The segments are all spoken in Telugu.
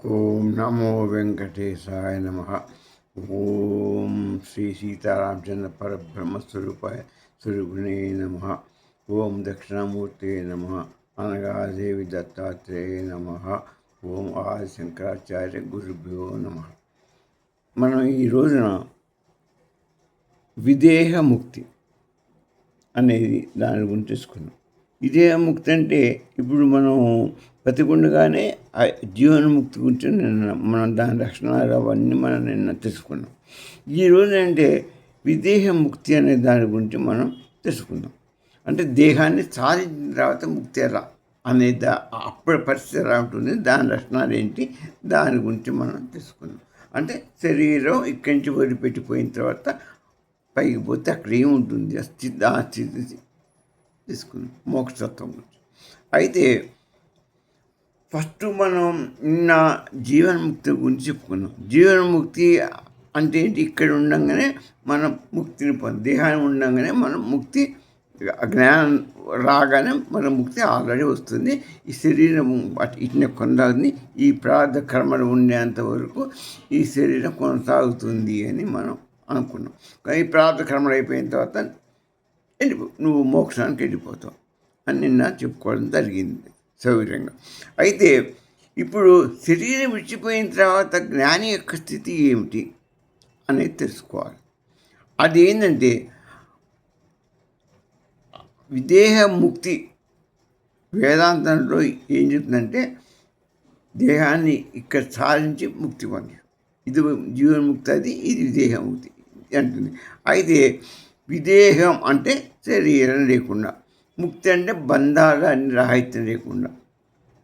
ఓం నమో వెంకటేశాయ నమ. ఓం శ్రీ సీతారామచంద్ర పరబ్రహ్మస్వరూపాయ స్వరూపిణే నమ. ఓం దక్షిణామూర్తే నమ. అనగాదేవి దత్తాత్రేయ నమ. ఓం ఆది శంకరాచార్య గురుభ్యో నమ. మనం ఈ రోజున విదేహముక్తి అనేది దాని గురించి తెలుసుకున్నాం. విదేహముక్తి అంటే ఇప్పుడు మనం బతికుండగానే జీవన్ముక్తి గురించి మనం దాని లక్షణాలు అవన్నీ మనం నిన్న తెలుసుకున్నాం. ఈరోజు అంటే విదేహముక్తి అనే దాని గురించి మనం తెలుసుకుందాం. అంటే దేహాన్ని సాధించిన తర్వాత ముక్తి ఎలా అనేది అప్పటి పరిస్థితి ఎలా ఉంటుంది, దాని లక్షణాలు ఏంటి, దాని గురించి మనం తెలుసుకుందాం. అంటే శరీరం ఇక్కడి నుంచి వదిలిపెట్టిపోయిన తర్వాత పైకి పోతే అక్కడ ఏముంటుంది, ఆ స్థితి తీసుకుందాం మోక్షతత్వం గురించి. అయితే ఫస్ట్ మనం నిన్న జీవన్ముక్తి గురించి చెప్పుకున్నాం. జీవన్ముక్తి అంటే ఏంటి? ఇక్కడ ఉండగానే మనం ముక్తిని దేహాన్ని ఉండగానే మనం ముక్తి, జ్ఞానం రాగానే మన ముక్తి ఆల్రెడీ వస్తుంది. ఈ శరీరం ఇట్నే కొనసాగుతుంది, ఈ ప్రారంభ కర్మలు ఉండేంత వరకు ఈ శరీరం కొనసాగుతుంది అని మనం అనుకున్నాం. కానీ ఈ ప్రారంభ కర్మలు అయిపోయిన తర్వాత నువ్వు మోక్షానికి వెళ్ళిపోతావు అని నిన్న చెప్పుకోవడం జరిగింది సౌకర్యంగా. అయితే ఇప్పుడు శరీరం విడిచిపోయిన తర్వాత జ్ఞాని యొక్క స్థితి ఏమిటి అనేది తెలుసుకోవాలి. అది ఏంటంటే విదేహముక్తి వేదాంతంలో ఏం చెప్తుందంటే దేహాన్ని ఇక్కడ సాధించి ముక్తి పొంది, ఇది జీవన్ముక్తి, అది ఇది విదేహముక్తి అంటుంది. అయితే విదేహం అంటే శరీరం లేకుండా, ముక్తి అంటే బంధాలు అన్ని రాహిత్యం లేకుండా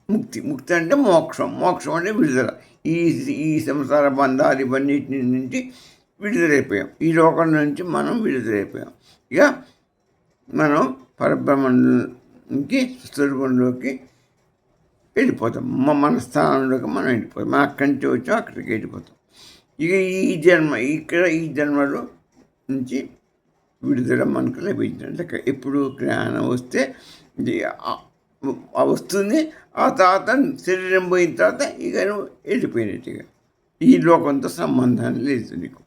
ముక్తి అంటే మోక్షం అంటే విడుదల. ఈ సంసార బంధాలు ఇవన్నిటి నుంచి విడుదలైపోయాం, ఈ లోకం నుంచి మనం విడుదలైపోయాం. ఇక మనం పరబ్రహ్మంకి స్వరూపంలోకి వెళ్ళిపోతాం, మన స్థానంలోకి మనం వెళ్ళిపోతాం. మనం అక్కడి నుంచి వచ్చాం, అక్కడికి వెళ్ళిపోతాం. ఇక ఈ జన్మలో నుంచి విడుదల మనకు లభించడం లెక్క. ఎప్పుడు జ్ఞానం వస్తే వస్తుంది, ఆ తర్వాత శరీరం పోయిన తర్వాత ఇక నువ్వు వెళ్ళిపోయినట్టుగా, ఈ లోకంతో సంబంధాన్ని లేదు నీకు.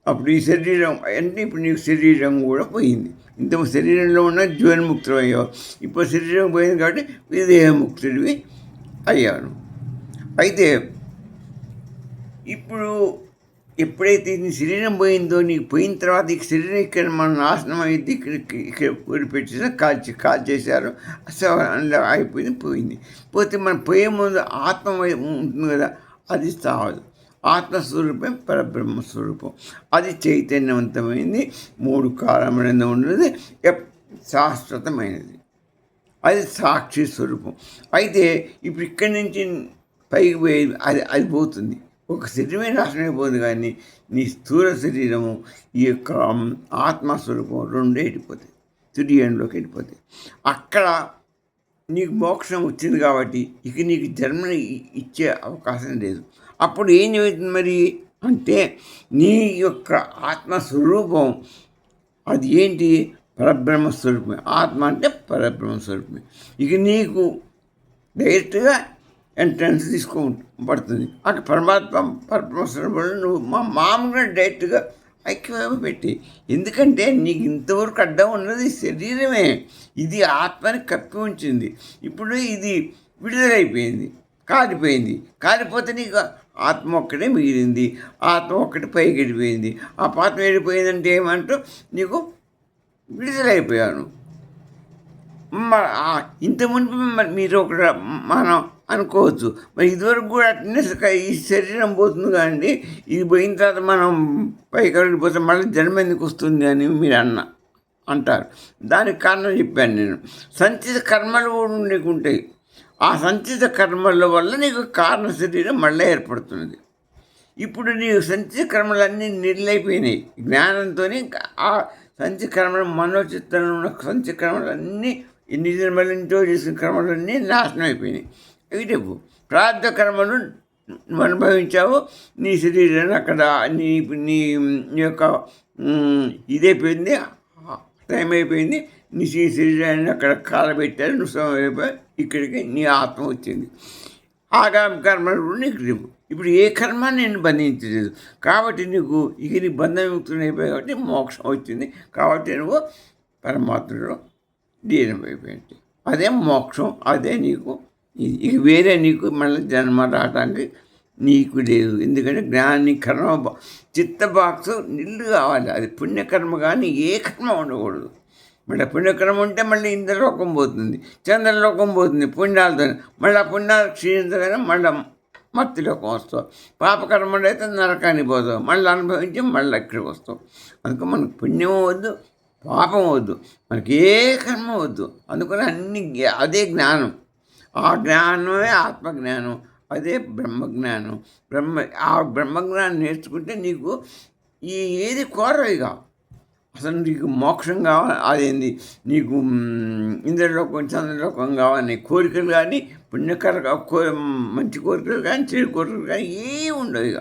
అప్పుడు ఈ శరీరం అంటే ఇప్పుడు నీకు శరీరం కూడా పోయింది. ఇంత శరీరంలో ఉన్న జీవన్ముక్తులు అయ్యావు, ఇప్పుడు శరీరం పోయింది కాబట్టి విదేహముక్తుడివి అయ్యాను. అయితే ఇప్పుడు ఎప్పుడైతే నీ శరీరం పోయిందో, నీకు పోయిన తర్వాత ఈ శరీరం ఇక్కడ మన నాశనం అయింది, ఇక్కడ వదిలిపెట్టేసిన కాల్చేశారు, అయిపోయింది, పోతే మనం పోయే ముందు ఆత్మ ఉంటుంది కదా, అది సావదు. ఆత్మస్వరూపం పరబ్రహ్మస్వరూపం, అది చైతన్యవంతమైంది, 3 కాలమైనది ఉన్నది, శాశ్వతమైనది, అది సాక్షి స్వరూపం. అయితే ఇప్పుడు ఇక్కడి నుంచి పైకి పోయేది అది పోతుంది. ఒక శరీరమే నాశనం అయిపోతుంది, కానీ నీ స్థూల శరీరము, ఈ యొక్క ఆత్మస్వరూపం రెండే వెళ్ళిపోతాయి, తుడియంలోకి వెళ్ళిపోతాయి. అక్కడ నీకు మోక్షం వచ్చింది కాబట్టి ఇక నీకు జన్మని ఇచ్చే అవకాశం లేదు. అప్పుడు ఏం జరుగుతుంది మరి అంటే, నీ యొక్క ఆత్మస్వరూపం అది ఏంటి? పరబ్రహ్మస్వరూపమే. ఆత్మ అంటే పరబ్రహ్మస్వరూపమే. ఇక నీకు డైరెక్ట్గా ఎంట్రన్స్ తీసుకోబడుతుంది. అక్కడ పరబ్రహ్మస్వరూపంలో నువ్వు మామూలుగా డైరెక్ట్గా ఐక్యం పెట్టి, ఎందుకంటే నీకు ఇంతవరకు అడ్డం ఉన్నది శరీరమే, ఇది ఆత్మని కప్పి ఉంచింది. ఇప్పుడు ఇది విడుదలైపోయింది, కాలిపోతే నీకు ఆత్మ ఒక్కటే మిగిలింది, ఆత్మ ఒక్కటి పైకి వెళ్ళిపోయింది. ఆ ఆత్మ వెళ్ళిపోయిందంటే ఏమంటూ నీకు విడుదలైపోయాను. ఇంత మునిపి మీరు ఒక మనం అనుకోవచ్చు, మరి ఇదివరకు కూడా అట్నే ఈ శరీరం పోతుంది కానీ ఇది పోయిన తర్వాత మనం పైకి వెళ్ళిపోతే మళ్ళీ జన్మ ఎందుకు వస్తుంది అని మీరు అంటారు. దానికి కారణం చెప్పాను నేను. సంచిత కర్మలు కూడా నీకు ఉంటాయి, ఆ సంచిత కర్మల వల్ల నీకు కారణ శరీరం మళ్ళీ ఏర్పడుతున్నది. ఇప్పుడు నీకు సంచిత కర్మలన్నీ నిర్లైపోయినాయి జ్ఞానంతో. ఆ సంచిత కర్మలు మనోచిత్తంలో ఉన్న సంచిత కర్మలన్నీ, ఎన్ని జన్మల నుంచో చేసిన కర్మలన్నీ నాశనం అయిపోయినాయి. అయితే ప్రారంభ కర్మలు నువ్వు అనుభవించావు, నీ శరీరాన్ని అక్కడ నీ నీ యొక్క ఇదైపోయింది, టైం అయిపోయింది, నీ శరీరాన్ని అక్కడ కాలబెట్టారు, నువ్వు సమయం అయిపోయి ఇక్కడికి నీ ఆత్మ వచ్చింది. ఆగామి కర్మలు నీకు లేవు. ఇప్పుడు ఏ కర్మ నేను బంధించలేదు కాబట్టి నీకు ఇక నీ బంధవిముక్తులు అయిపోయాయి కాబట్టి మోక్షం వచ్చింది కాబట్టి నువ్వు పరమాత్మలో లీనమైపోయింది. అదే మోక్షం, అదే నీకు ఇక వేరే నీకు మళ్ళీ జన్మ రావడానికి నీకు లేదు. ఎందుకంటే జ్ఞాని కర్మ చిత్త బాక్స్ నిల్లు కావాలి. అది పుణ్యకర్మ కానీ ఏ కర్మ ఉండకూడదు. మళ్ళీ పుణ్యకర్మ ఉంటే మళ్ళీ ఇంద్రలోకం పోతుంది, చంద్రలోకం పోతుంది పుణ్యాలతో. మళ్ళీ ఆ పుణ్యాలు క్షీణించగానే మళ్ళీ మత్తిలోకం వస్తావు. పాపకర్మ అయితే నరకానికి పోతావు, మళ్ళీ అనుభవించి మళ్ళీ ఇక్కడికి వస్తావు. అందుకే మనకు పుణ్యం వద్దు, పాపం వద్దు, మనకి ఏ కర్మ వద్దు. అందుకని అన్ని అదే జ్ఞానం. ఆ జ్ఞానమే ఆత్మజ్ఞానం, అదే బ్రహ్మజ్ఞానం. ఆ బ్రహ్మజ్ఞానం నేర్చుకుంటే నీకు ఏది కోరవిగా. అసలు నీకు మోక్షం కావాలి, అదేంది నీకు ఇంద్రలోకం చంద్రలోకం కావాలని కోరికలు కానీ మంచి కోరికలు కానీ చెడు కోరికలు కానీ ఏమి ఉండవు ఇక.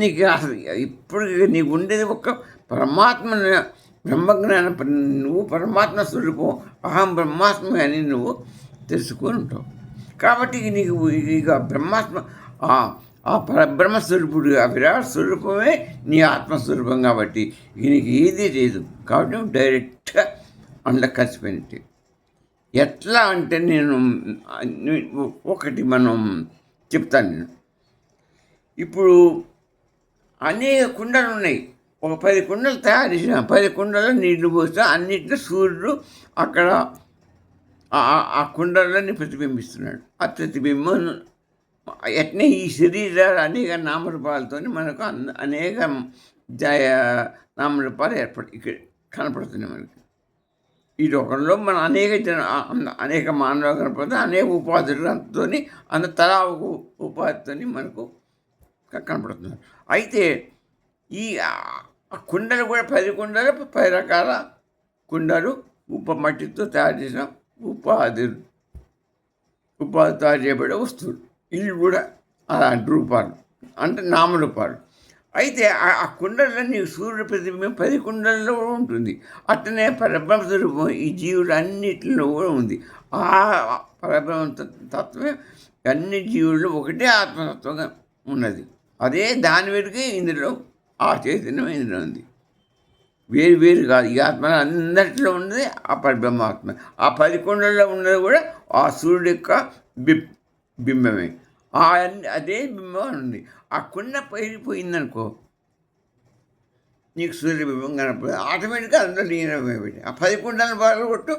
నీకు అసలు ఇప్పుడు నీకు ఉండేది ఒక పరమాత్మ బ్రహ్మజ్ఞానం. నువ్వు పరమాత్మ స్వరూపం, అహం బ్రహ్మాత్మ అని నువ్వు తెలుసుకొని ఉంటావు. కాబట్టి నీకు ఇక బ్రహ్మాత్మ ఆ పరబ్రహ్మస్వరూపుడు, ఆ విరాట్ స్వరూపమే నీ ఆత్మస్వరూపం. కాబట్టి ఇక నీకు ఏదీ లేదు. కాబట్టి నువ్వు డైరెక్ట్గా అందులో కలిసిపోయినట్టు. ఎట్లా అంటే నేను ఒకటి మనం చెప్తాను. నేను ఇప్పుడు అనేక కుండలు ఉన్నాయి. ఒక 10 కుండలు తయారు చేసిన 10 కుండలు నీళ్లు పోస్తే అన్నింటిలో సూర్యుడు అక్కడ ఆ కుండలని ప్రతిబింబిస్తున్నాడు. ఆ ప్రతిబింబం ఎట్నే ఈ శరీరాలు అనేక నామరూపాలతో మనకు అనేక నామరూపాలు ఇక్కడ కనపడుతున్నాయి. మనకి ఈ లోకంలో మనం అనేక మానవ కనపడుతుంది, అనేక ఉపాధులతో తలా ఉపాధితో మనకు కనపడుతున్నారు. అయితే ఈ కుండలు కూడా 10 కుండలు 10 రకాల కుండలు మట్టితో తయారు చేసిన ఉపాధి తయారు చేయబడే వస్తువులు. ఇవి కూడా అలాంటి రూపాలు, అంటే నామరూపాలు. అయితే ఆ కుండలన్నీ సూర్యుడు ప్రతిబింబం 10 కుండల్లో కూడా ఉంటుంది. అట్లనే పరబ్రహ్మ స్వరూపం ఈ జీవులు అన్నిటిలో కూడా ఉంది. ఆ పరబ్రహ్మ తత్వమే అన్ని జీవుల్లో ఒకటే ఆత్మతత్వంగా ఉన్నది. అదే దాని వెనుకే ఇందులో ఆ చైతన్యం ఇందులో ఉంది. వేరు కాదు. ఈ ఆత్మ అందరిలో ఉన్నది ఆ పరబ్రహ్మాత్మ. ఆ 10 కుండల్లో ఉన్నది కూడా ఆ సూర్యుడు యొక్క బింబమే. అదే బింబం ఉంది. ఆ కుండ పైరిపోయిందనుకో, నీకు సూర్యబింబం కనపడదు, ఆటోమేటిక్గా అందులో లీనమైపోయింది. ఆ 10 కుండల బాగా కొట్టు,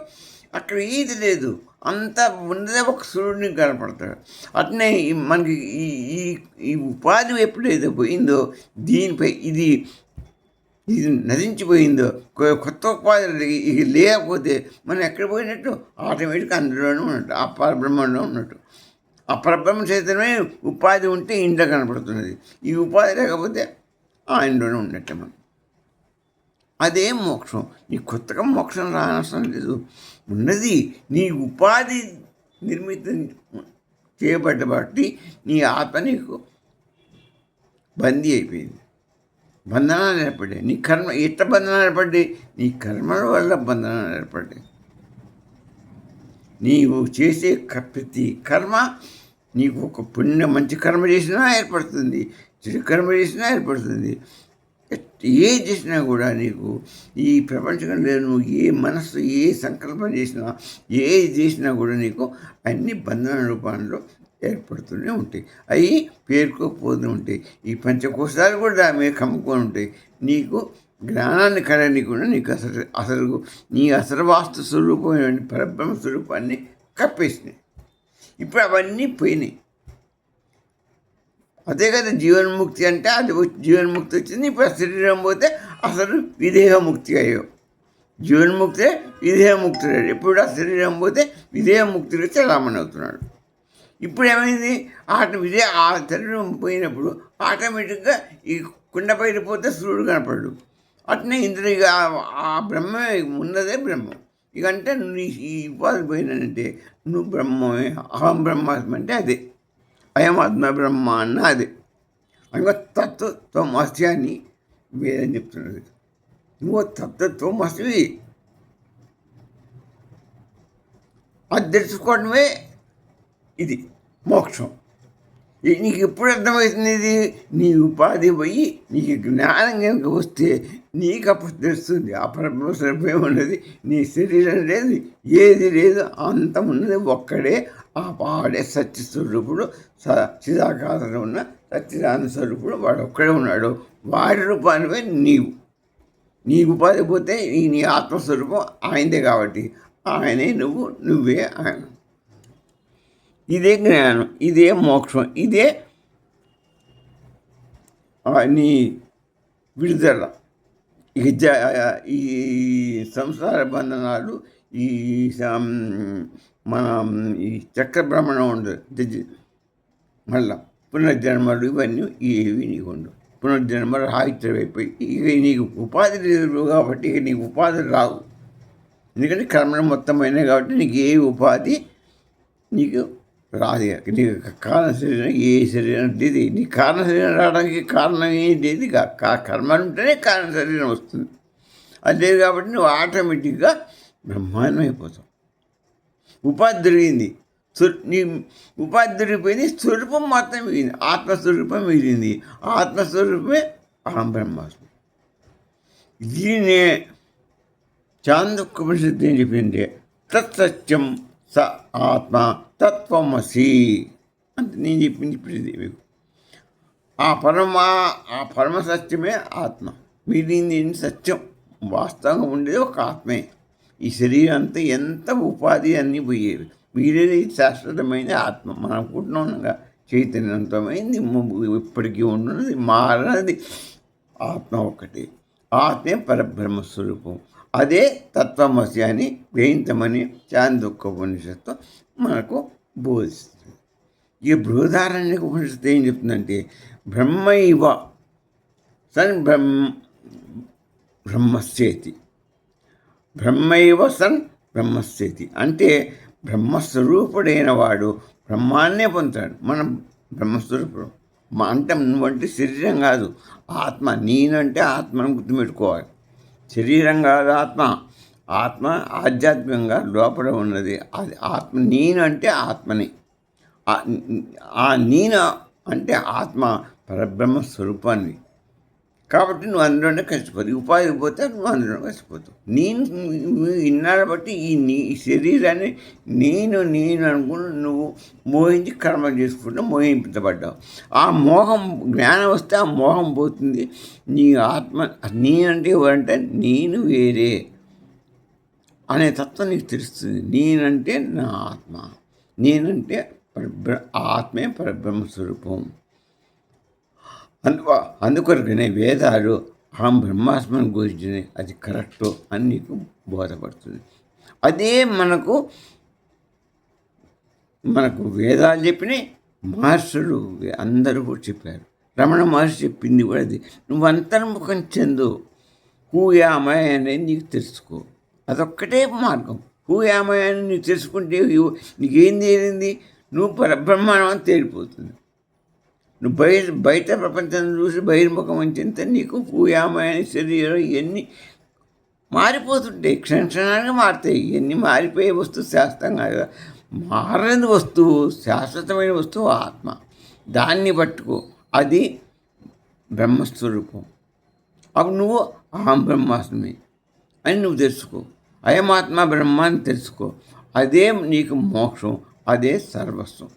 అక్కడ ఏది లేదు, అంతా ఉన్నదే ఒక సూర్యుడిని కనపడతాడు. అట్నే మనకి ఈ ఉపాధి ఎప్పుడైతే పోయిందో దీనిపై ఇది నశించిపోయిందో, కొత్త ఉపాధి ఇది లేకపోతే మనం ఎక్కడ పోయినట్టు ఆటోమేటిక్గా అందులోనే ఉన్నట్టు, ఆ పరబ్రహ్మంలో ఉన్నట్టు. ఆ పరబ్రహ్మ చైతన్యమే ఉపాధి ఉంటే ఇంట్లో కనపడుతున్నది. ఈ ఉపాధి లేకపోతే ఆ ఇంట్లోనే ఉన్నట్టే మనం. అదే మోక్షం. నీ కొత్తగా మోక్షం రానవసరం లేదు. ఉన్నది నీ ఉపాధి నిర్మితం చేయబడ్డ బట్టి నీ ఆత్మ నీకు బందీ అయిపోయింది. బంధనాలు ఏర్పడ్డాయి. నీ కర్మ ఎట్ట బంధనాలు ఏర్పడ్డాయి? నీ కర్మల వల్ల బంధనాలు ఏర్పడ్డాయి. నీవు చేసే ప్రతి కర్మ నీకు ఒక మంచి కర్మ చేసినా ఏర్పడుతుంది, చెడు కర్మ చేసినా ఏర్పడుతుంది. ఏది చేసినా కూడా నీకు ఈ ప్రపంచంలో నువ్వు ఏ మనస్సు ఏ సంకల్పం చేసినా ఏది చేసినా కూడా నీకు అన్ని బంధన రూపంలో ఏర్పడుతూనే ఉంటాయి. అవి పేరుకోపోతూ ఉంటాయి. ఈ పంచకోశాలు కూడా దాని మీద కమ్ముకొని ఉంటాయి. నీకు జ్ఞానాన్ని కలగనీయకుండా నీకు అసలు నీ వాస్తు స్వరూపమైన పరబ్రహ్మ స్వరూపాన్ని కప్పేసినాయి. ఇప్పుడు అవన్నీ పోయినాయి. అదే కదా జీవన్ముక్తి అంటే. అది జీవన్ముక్తి వచ్చింది. ఇప్పుడు శరీరం పోతే అసలు విదేహముక్తి అయ్యో. జీవన్ముక్తే విదేహముక్తి. ఇప్పుడు ఆ శరీరం పోతే విదేహముక్తిలో చలామణి అవుతున్నాడు. ఇప్పుడు ఏమైంది? ఆ శరీరం పోయినప్పుడు ఆటోమేటిక్గా ఈ కుండ బయట పోతే సూర్యుడు కనపడు. అట్నే ఇంద్రియ ఆ బ్రహ్మ ఉన్నదే బ్రహ్మం. ఇక అంటే నువ్వు ఈ ఉపాధి పోయినంటే నువ్వు బ్రహ్మమే. అహం బ్రహ్మాత్మ అంటే అదే. అయమాత్మ బ్రహ్మ అన్న అదే. ఇంకా తత్వత్వం అస్తి అని వేదని చెప్తున్నది. నువ్వు తత్వత్వం అస్తివి. అది తెలుసుకోవడమే ఇది. మోక్షం. నీకు ఎప్పుడు అర్థమవుతుంది ఇది? నీ ఉపాధి పోయి నీకు జ్ఞానం కనుక వస్తే నీకు అప్పుడు తెలుస్తుంది ఆ పరబ్రహ్మస్వరూపం ఏమున్నది, నీ శరీరం లేదు, ఏది లేదు, అంతం ఉన్నది ఒక్కడే. ఆ వాడే సత్యస్వరూపుడు, చిదాకారంలో ఉన్న సత్యనారాయణ స్వరూపుడు, వాడు ఒక్కడే ఉన్నాడు. వాడి రూపానివే నీవు. నీ ఉపాధి పోతే నీ ఆత్మస్వరూపం ఆయనదే కాబట్టి ఆయనే నువ్వు, నువ్వే ఆయన. ఇదే జ్ఞానం, ఇదే మోక్షం, ఇదే నీ విడుదల. ఈ సంసార బంధనాలు, ఈ మన ఈ చక్రభ్రమణం ఉండదు, మళ్ళా పునర్జన్మలు ఇవన్నీ ఏవి నీకు ఉండవు. పునర్జన్మ రాహిత్యమైపోయి ఇక నీకు ఉపాధి లేదు కాబట్టి ఇక నీకు ఉపాధి రావు. ఎందుకంటే కర్మలు మొత్తం అయినాయి కాబట్టి నీకు ఏ ఉపాధి నీకు రాదు. నీకు కారణ శరీరం, ఏ శరీరం ఇది, నీ కారణ శరీరం రావడానికి కారణం ఏంటి? కర్మలు ఉంటేనే కారణ శరీరం వస్తుంది. అది లేదు కాబట్టి నువ్వు ఆటోమేటిక్గా బ్రహ్మాండం అయిపోతావు. ఉపాధి దొరికింది, నీ ఉపాధి దొరికిపోయింది, స్వరూపం మాత్రం మిగిలింది, ఆత్మస్వరూపం మిగిలింది. ఆత్మస్వరూపమే అహం బ్రహ్మాస్మి. దీనే చాందోక్యోపనిషత్తు ఏం చెప్పింది? తత్సత్యం స ఆత్మ తత్వమసి అంటే నేను చెప్పింది ఇప్పుడు మీకు. ఆ పరమ సత్యమే ఆత్మ. మిగిలింది సత్యం, వాస్తవంగా ఉండేది ఒక ఆత్మే. ఈ శరీరం అంతా ఎంత ఉపాధి అన్నీ పోయేవి, మిగిలేది శాశ్వతమైన ఆత్మ. మనం అనుకుంటున్నాం చైతన్యవంతమైంది, ఇప్పటికీ ఉంటున్నది, మారనది ఆత్మ ఒకటి. ఆత్మే పరబ్రహ్మస్వరూపం. అదే తత్వమసి అని వేయించమని చాందోక్యోపనిషత్తు మనకు బోధిస్తుంది. ఈ బృహదారణ్యక ఉపనిషత్తు ఏం చెప్తుందంటే బ్రహ్మైవ సన్ బ్రహ్మస్యేతి, బ్రహ్మైవ సన్ బ్రహ్మస్యేతి అంటే బ్రహ్మస్వరూపుడైన వాడు బ్రహ్మాన్నే పొందుతాడు. మనం బ్రహ్మస్వరూపుడు అంటే నువ్వంటే శరీరం కాదు, ఆత్మ. నేనంటే ఆత్మను గుర్తుపెట్టుకోవాలి. శరీరం కాదు ఆత్మ. ఆత్మ ఆధ్యాత్మికంగా లోపల ఉన్నది. అది ఆత్మ. నేను అంటే ఆత్మని. ఆ నేను అంటే ఆత్మ పరబ్రహ్మ స్వరూపాన్ని. కాబట్టి నువ్వు అందులోనే కలిసిపోతావు. ఉపాధి పోతే నువ్వు అందులోనే కలిసిపోతావు. నేను ఇన్నాళ్ళు బట్టి ఈ శరీరాన్ని నేను అనుకుని నువ్వు మోహించి కర్మ చేసుకుంటూ మోహింపబడ్డావు. ఆ మోహం జ్ఞానం వస్తే ఆ మోహం పోతుంది. నీ ఆత్మ నేనంటే ఎవరంటే నేను వేరే అనే తత్వం నీకు తెలుస్తుంది. నేనంటే నా ఆత్మ, నేనంటే ఆత్మే పరబ్రహ్మ స్వరూపం. అందుకొరకనే వేదాలు అహం బ్రహ్మాస్మని గురించి అది కరెక్టు అని నీకు బోధపడుతుంది. అదే మనకు వేదాలు చెప్పినాయి, మహర్షులు అందరూ కూడా చెప్పారు. రమణ మహర్షి చెప్పింది కూడా అది. నువ్వు అంతర్ముఖం చెందు, హూయామయ అనేది నీకు తెలుసుకో. అదొక్కటే మార్గం. హూయామయ అని నీకు తెలుసుకుంటే నీకేం తేలింది? నువ్వు పరబ్రహ్మాండం అని తేలిపోతుంది. నువ్వు బయట ప్రపంచాన్ని చూసి బహిర్ముఖం అంచేంత నీకు హూయామయ శరీరం ఇవన్నీ మారిపోతుంటాయి, క్షణానికి మారుతాయి. ఇవన్నీ మారిపోయే వస్తువు శాస్త్రంగా మారని వస్తువు, శాశ్వతమైన వస్తువు ఆత్మ. దాన్ని పట్టుకో, అది బ్రహ్మస్వరూపం. అప్పుడు నువ్వు అహం బ్రహ్మాస్మి అని నువ్వు తెలుసుకో. అయమాత్మ బ్రహ్మ అని తెలుసుకో. అదే నీకు మోక్షం, అదే సర్వస్వం.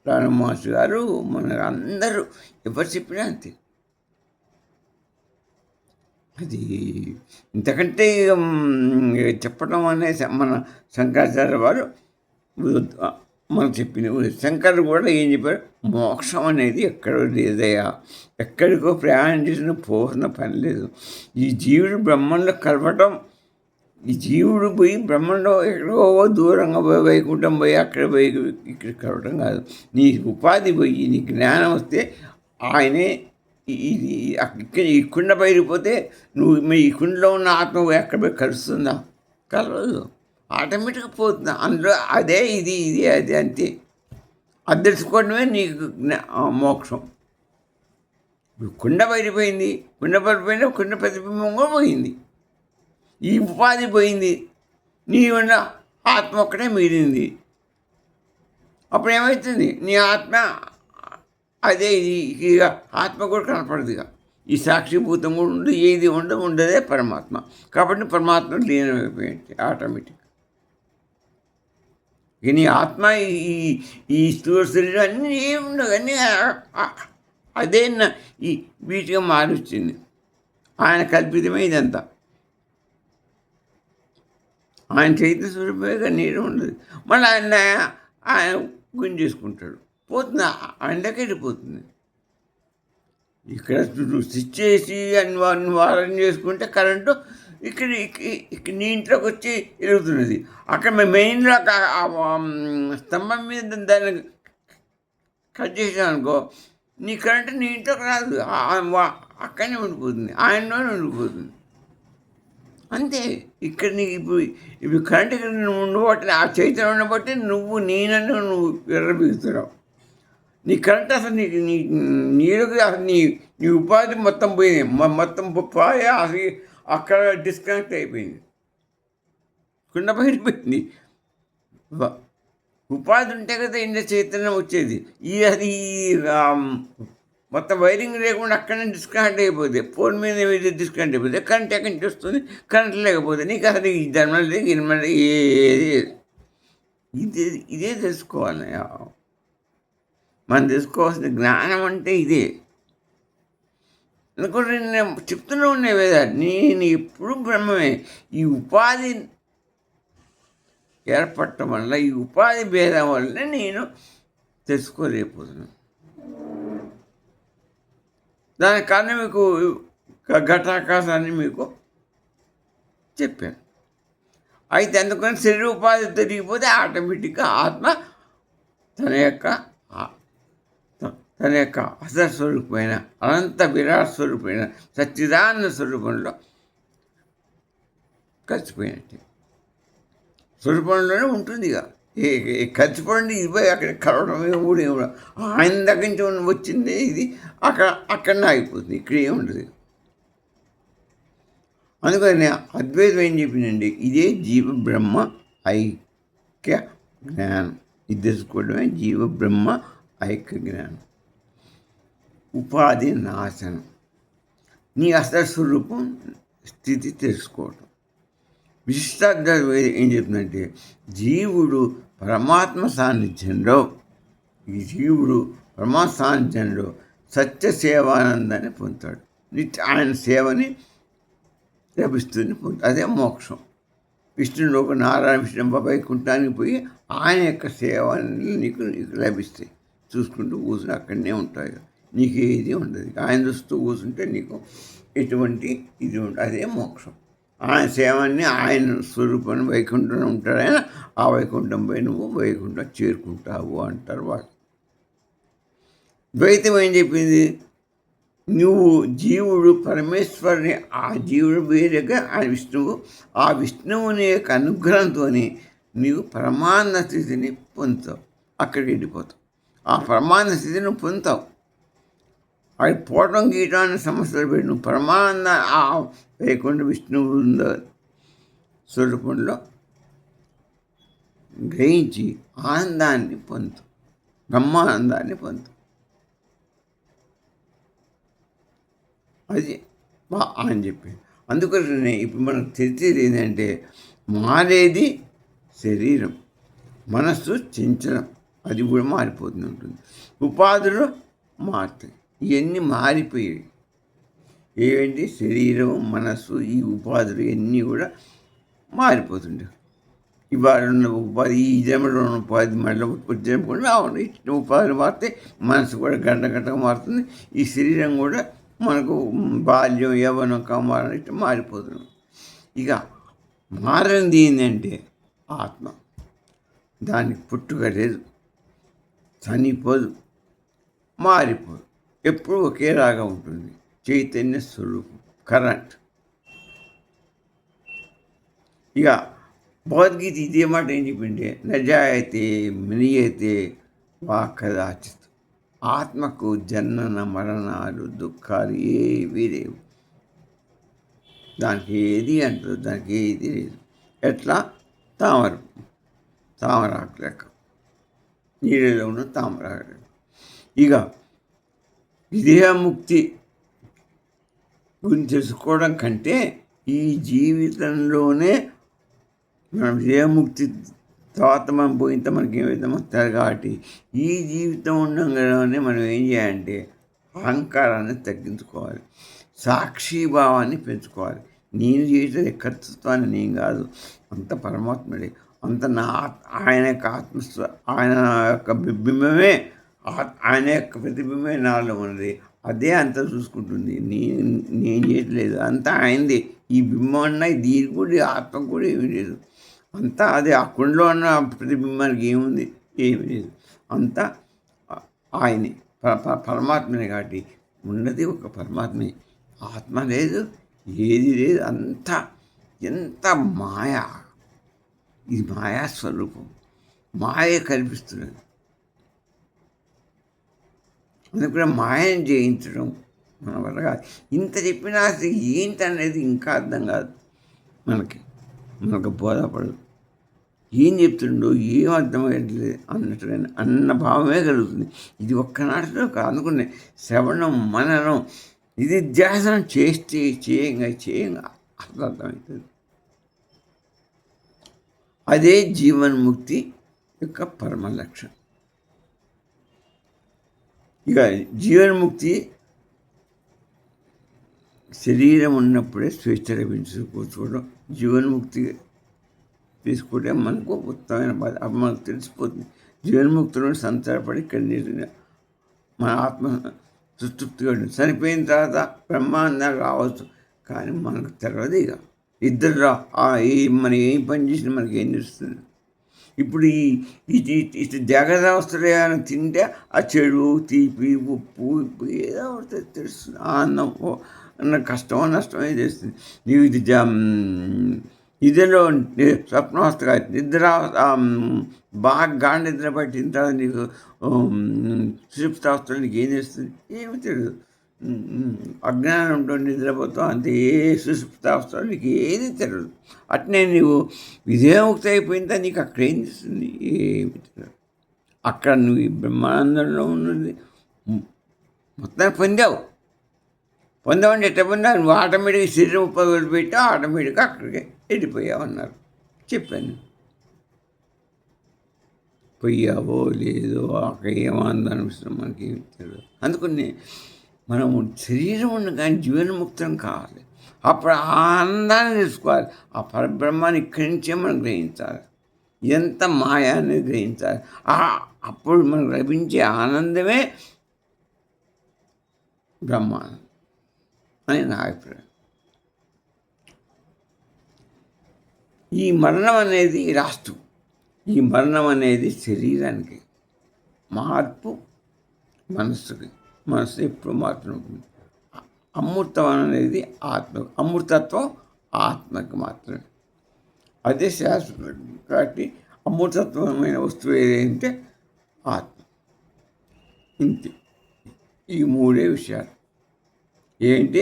ప్రాణ మహర్షి గారు మన అందరూ ఎవరు చెప్పినా అంతే. అది ఇంతకంటే చెప్పడం అనేది మన శంకరాచార్య వారు మనకు చెప్పింది. శంకరుడు కూడా ఏం చెప్పారు? మోక్షం అనేది ఎక్కడో లేదయ్యా, ఎక్కడికో ప్రయాణం చేసిన పోసిన పని లేదు. ఈ జీవుడు బ్రహ్మంలో కలవటం, ఈ జీవుడు పోయి బ్రహ్మంలో ఎక్కడో దూరంగా పోయి వైకుంఠం పోయి అక్కడ పోయి ఇక్కడ కలవటం కాదు. నీ ఉపాధి పోయి నీ జ్ఞానం వస్తే ఆయనే ఇక్కడ ఈ కుండ బయలుపోతే నువ్వు ఈ కుండలో ఉన్న ఆత్మ ఎక్కడ పోయి కలుస్తుందా? కలవదు, ఆటోమేటిక్గా పోతుందా. అందులో అదే ఇది అది అంతే. అది తెలుసుకోవడమే నీకు మోక్షం. కుండ బయటపోయింది, కుండ పడిపోయినా కుండ ప్రతిబింబం కూడా పోయింది, ఈ ఉపాధి పోయింది, నీ ఉన్న ఆత్మ ఒక్కటే మిగిలింది. అప్పుడు ఏమవుతుంది, నీ ఆత్మ అదే. ఇక ఆత్మ కూడా కనపడదు. ఇక ఈ సాక్షిభూతం కూడా ఉండదు, ఏది ఉండదే పరమాత్మ. కాబట్టి పరమాత్మ లీనమైపోయింది ఆటోమేటిక్. ఇక నీ ఆత్మ ఈ ఈ స్థూల శరీరం అన్నీ ఏముండవు, అన్నీ అదే ఈ వీటిగా మారొచ్చింది. ఆయన కల్పితమే ఇదంతా. ఆయన చైతన్య స్వరూపంగా నీరు ఉండదు. మళ్ళీ ఆయన గుంజేసుకుంటాడు, పోతుంది, ఆయనకి వెళ్ళిపోతుంది. ఇక్కడ స్విచ్ చేసి అన్ని వారం చేసుకుంటే కరెంటు ఇక్కడ నీ ఇంట్లోకి వచ్చి వెలుగుతున్నది. అక్కడ మెయిన్లో స్తంభం మీద దాన్ని కట్ చేసామనుకో, నీ కరెంటు నీ ఇంట్లోకి రాదు, అక్కడనే ఉండిపోతుంది, ఆయనలోనే ఉండిపోతుంది. అంతే. ఇక్కడ నీకు ఇప్పుడు కరెంట్ ఇక్కడ నువ్వు ఉండబట్టి, ఆ చైతన్యం ఉండబట్టి నేనన్ను నువ్వు ఎర్రబిగుతున్నావు. నీ కరెంట్ అసలు నీకు అసలు నీ ఉపాధి మొత్తం పోయింది, మొత్తం పోయి అసలు అక్కడ డిస్కనెక్ట్ అయిపోయింది, కుండ బయటపోయింది. ఉపాధి ఉంటే కదా ఇంత చైతన్యం వచ్చేది. అది మొత్తం వైరింగ్ లేకుండా అక్కడనే డిస్కనెక్ట్ అయిపోతే, ఫోన్ మీద డిస్కనెక్ట్ అయిపోతే కరెంట్ ఎక్కడి నుంచి వస్తుంది? కరెంట్ లేకపోతే నీకు అసలు ఈ ధర్మం లేదు, గిర్మం లేదు, ఏది. ఇదే తెలుసుకోవాలి. మనం తెలుసుకోవాల్సిన జ్ఞానం అంటే ఇదే. ఎందుకంటే నేను చెప్తూనే ఉండే వేదా, నేను ఎప్పుడు బ్రహ్మమే. ఈ ఉపాధి ఏర్పడటం వల్ల, ఈ ఉపాధి భేదం వల్ల నేను తెలుసుకోలేకపోతున్నాను. దానికి కారణం మీకు ఘటాకాశాన్ని మీకు చెప్పాను. అయితే అందుకని శరీర ఉపాధి తిరిగిపోతే ఆటోమేటిక్గా ఆత్మ తన యొక్క అసలు స్వరూపమైన, అనంత విరాట్ స్వరూపమైన, సచ్చిదానంద స్వరూపంలో కలిసిపోయినట్టే. స్వరూపంలోనే ఉంటుంది. ఇక కలిసిపోండి, ఇది అక్కడ కలవడమే ఊడే ఆయన దగ్గర నుంచి వచ్చింది ఇది అక్కడనే ఆగిపోతుంది, ఇక్కడ ఏముంటుంది. అందుకని అద్వైతం ఏం చెప్పిందండి, ఇదే జీవ బ్రహ్మ ఐక్య జ్ఞానం. ఇది తెలుసుకోవడమే జీవ బ్రహ్మ ఐక్య జ్ఞానం. ఉపాధి నాశనం, నీ అసలు స్వరూపం స్థితి తెలుసుకోవటం. విశిష్టాద్వైతం ఏం చెప్తుందంటే, జీవుడు పరమాత్మ సాన్నిధ్యంలో, ఈ జీవుడు పరమాత్మ సాన్నిధ్యంలో సత్య సేవానందాన్ని పొందుతాడు. ఆయన సేవని లభిస్తుంది, అదే మోక్షం. విష్ణులోకి నారాయణ విష్ణు వైకుంఠానికి పోయి ఆయన యొక్క సేవని నీకు లభిస్తాయి. చూసుకుంటూ కూర్చుని అక్కడనే ఉంటాయి, నీకు ఏది ఉండదు. ఆయన చూస్తూ కూర్చుంటే నీకు ఎటువంటి ఇది ఉండదు, అదే మోక్షం. ఆయన సేవని, ఆయన స్వరూపాన్ని వైకుంఠంలో ఉంటాడు ఆయన. ఆ వైకుంఠం పోయి నువ్వు వైకుంఠం చేరుకుంటావు అంటారు వాళ్ళు. ద్వైతం ఏం చెప్పింది, నువ్వు జీవుడు పరమేశ్వరుని, ఆ జీవుడు వేరేగా ఆయన విష్ణువు, ఆ విష్ణువుని యొక్క అనుగ్రహంతో నీవు పరమానంద స్థితిని పొందుతావు. అక్కడికి వెళ్ళిపోతావు, ఆ పరమానంద స్థితిని నువ్వు పొందుతావు. అది పోవటం గీయటం అనే సమస్యలు పెట్టి నువ్వు పరమానంద ఆ వైకుంఠ విష్ణువు స్వరూపంలో గ్రహించి ఆనందాన్ని పొందుతావు, బ్రహ్మానందాన్ని పొందుతావు. అది అని చెప్పి అందుకనే ఇప్పుడు మనకు తెలిసేది ఏంటంటే, మారేది శరీరం, మనస్సు చంచలం, అది కూడా మారిపోతూ ఉంటుంది. ఉపాధులు మారుతాయి, ఇవన్నీ మారిపోయాయి. ఏవంటి శరీరం, మనస్సు, ఈ ఉపాధులు ఇవన్నీ కూడా మారిపోతుంటాయి. ఇవాళ ఉన్న ఉపాధి, ఈ జన్మలో ఉన్న ఉపాధి మళ్ళీ జన్మ కూడా ఇచ్చిన ఉపాధులు మారితే మనసు కూడా గంటగా మారుతుంది. ఈ శరీరం కూడా మనకు బాల్యం, యవ్వనం, కౌమారం ఇట్లా మారిపోతున్నాం. ఇక మారనిది ఏంటంటే ఆత్మ. దానికి పుట్టుక లేదు, చనిపోదు, మారిపోదు, ఎప్పుడు ఒకేలాగా ఉంటుంది. చైతన్య స్వరూపం, కరెంట్. ఇక భగవద్గీత ఇదే మాట ఏం చెప్పింటే, నజాయతే మ్రియతే వా కదాచిత్. ఆత్మకు జనన మరణాలు దుఃఖాలు ఏవీ లేవు. దానికి ఏది అంటారు, దానికి ఏది లేదు. ఎట్లా తామరాకు లెక్క. నీళ్ళలో ఉన్న తామరాగ. ఇక విదేహముక్తి గురించి తెలుసుకోవడం కంటే ఈ జీవితంలోనే మనం విదేహముక్తి తర్వాత మనం పోయిన మనకి ఏమైతే వస్తారు కాబట్టి ఈ జీవితం ఉండగానే మనం ఏం చేయాలంటే అహంకారాన్ని తగ్గించుకోవాలి, సాక్షిభావాన్ని పెంచుకోవాలి. నేను చేసేది కర్తృత్వాన్ని నేను కాదు, అంత పరమాత్ముడే, అంత ఆయన యొక్క ఆయన యొక్క బింబమే, ఆయన యొక్క ప్రతిబింబమే నాలో ఉన్నది. అదే అంతా చూసుకుంటుంది. నేను చేయట్లేదు, అంతా ఆయనది. ఈ బింబం అన్నా దీని కూడా ఆత్మ కూడా ఏమీ లేదు. అంతా అదే ఆ కుండలో ఉన్న ప్రతిబింబానికి ఏముంది? ఏమి లేదు. అంతా ఆయనే, పరమాత్మనే. కాబట్టి ఉన్నది ఒక పరమాత్మే. ఆత్మ లేదు, ఏది లేదు. అంతా ఎంత మాయ! ఇది మాయా స్వరూపం. మాయ కనిపిస్తున్నది. అందుకని మాయను జయించడం మన వల్ల కాదు. ఇంత చెప్పినా అసలు ఏంటనేది ఇంకా అర్థం కాదు మనకు బోధపడదు. ఏం చెప్తుండో ఏం అర్థమయ్యట్లేదు అన్నట్టుగా అన్న భావమే కలుగుతుంది. ఇది ఒక్కనాటిలో అనుకునే శ్రవణం, మననం, ఇది ధ్యాసనం చేస్తే చేయంగా అసలు అర్థమవుతుంది. అదే జీవన్ముక్తి యొక్క పరమ లక్ష్యం. ఇక జీవన్ముక్తి శరీరం ఉన్నప్పుడే స్వేచ్ఛ లభించుకోవడం. జీవన్ముక్తి తీసుకుంటే మనకు ఉత్తమమైన బాధ అప్పుడు మనకు తెలిసిపోతుంది. జీవన్ముక్తులను సంతాపడి కన్నీరు మన ఆత్మ సుతృప్తిగా ఉంటుంది. చనిపోయిన తర్వాత బ్రహ్మాండాలు రావచ్చు, కానీ మనకు తెలియదు. ఇద్దరు మనం ఏం పని చేసినా మనకి ఏం తెలుస్తుంది? ఇప్పుడు ఈ జాగ్రత్త అవస్థలు ఏమైనా తింటే ఆ చెడు, తీపి, ఉప్పు ఏదో ఒకటి తెలుస్తుంది. ఆనందం అన్న కష్టమో నష్టమో చేస్తుంది. నీవు ఇదిలో స్వప్నవస్థగా నిద్ర బాగా గాఢ నిద్ర పట్టిన తర్వాత నీకు సుషుప్తావస్థలో నీకు ఏం చేస్తుంది? ఏమి తెలియదు. అజ్ఞానంతో నిద్రపోతావు అంతే. ఏ సుషుప్తావస్థలో నీకు ఏది తెలియదు. అట్నే నీవు విధేయముక్తి అయిపోయిందా నీకు అక్కడ ఏం చేస్తుంది? ఏమి తెలియదు. అక్కడ నువ్వు ఈ బ్రహ్మానందంలో ఉన్నది మొత్తం పొందామంటే ఎట్లా పొందావు? నువ్వు ఆటోమేటిక్గా శరీరం ఉపయోగం పెట్టి ఆటోమేటిక్గా అక్కడికి వెళ్ళిపోయావు అన్నారు. చెప్పాను. పోయావో లేదో అక్కడ ఏమాందో అనిపిస్తుంది మనకి తెలియదు. అందుకని మనము శరీరం ఉన్న కానీ జీవన్ముక్తం కావాలి. అప్పుడు ఆ ఆనందాన్ని తెలుసుకోవాలి. ఆ పరబ్రహ్మాన్ని ఇక్కడి నుంచే మనం గ్రహించాలి. ఎంత మాయాన్ని గ్రహించాలి. అప్పుడు మనకు లభించే ఆనందమే బ్రహ్మానందం అని నా అభిప్రాయం. ఈ మరణం అనేది రాస్తు. ఈ మరణం అనేది శరీరానికి, మార్పు మనస్సుకి. మనస్సు ఎప్పుడు మారుతుంటుంది. అమృతం అనేది అమృతత్వం ఆత్మకి మాత్రమే. అదే శాశ్వతం. కాబట్టి అమృతత్వమైన వస్తువు ఏదంటే ఆత్మ. ఇంతే. ఈ మూడే విషయాలు ఏంటి?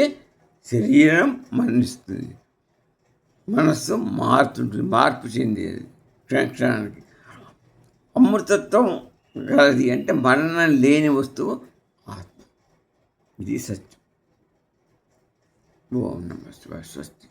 శరీరం మరణిస్తుంది, మనస్సు మారుతుంటుంది, మార్పు చెందేది క్షణానికి. అమృతత్వం గలది అంటే మరణం లేని వస్తువు ఆత్మ. ఇది సత్యం. ఓం నమః శివాయ. స్వస్తి.